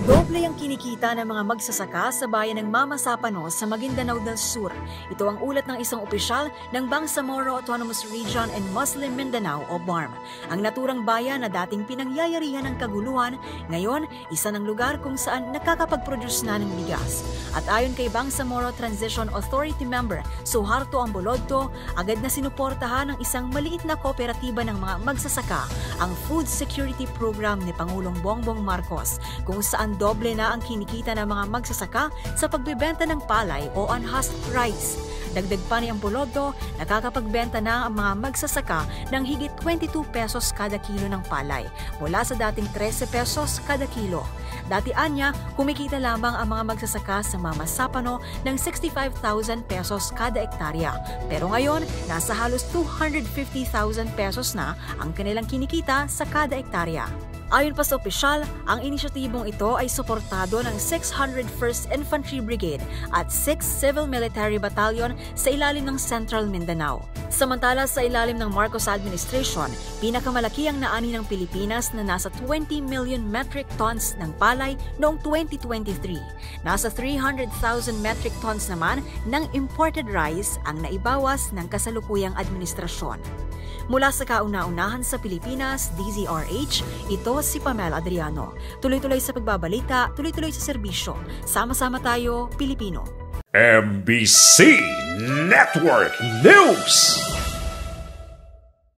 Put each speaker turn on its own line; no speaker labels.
Doble ang kinikita ng mga magsasaka sa bayan ng Mama Sapano sa Maguindanao del Sur. Ito ang ulat ng isang opisyal ng Bangsamoro Autonomous Region and Muslim Mindanao o BARM. Ang naturang bayan na dating pinangyayarihan ng kaguluhan, ngayon isa ng lugar kung saan nakakapag-produce na ng bigas. At ayon kay Bangsamoro Transition Authority member Suharto Ambolodto, agad na sinuportahan ng isang maliit na kooperatiba ng mga magsasaka ang Food Security Program ni Pangulong Bongbong Marcos, kung saan doble na ang kinikita ng mga magsasaka sa pagbebenta ng palay o unhusked rice. Dagdag pa ni Ambolodto, nakakapagbenta na ang mga magsasaka ng higit 22 pesos kada kilo ng palay mula sa dating 13 pesos kada kilo. Dati anya, kumikita lamang ang mga magsasaka sa Mama Sapano ng 65,000 pesos kada ektarya. Pero ngayon, nasa halos 250,000 pesos na ang kanilang kinikita sa kada ektarya. Ayon pa sa opisyal, ang inisyatibong ito ay suportado ng 601st Infantry Brigade at 6th Civil Military Battalion sa ilalim ng Central Mindanao. Samantala sa ilalim ng Marcos Administration, pinakamalaki ang naani ng Pilipinas na nasa 20 million metric tons ng palay noong 2023. Nasa 300,000 metric tons naman ng imported rice ang naibawas ng kasalukuyang administrasyon. Mula sa kauna-unahan sa Pilipinas, DZRH, ito si Pamela Adriano. Tuloy-tuloy sa pagbabalita, tuloy-tuloy sa serbisyo. Sama-sama tayo, Pilipino.
MBC Network News!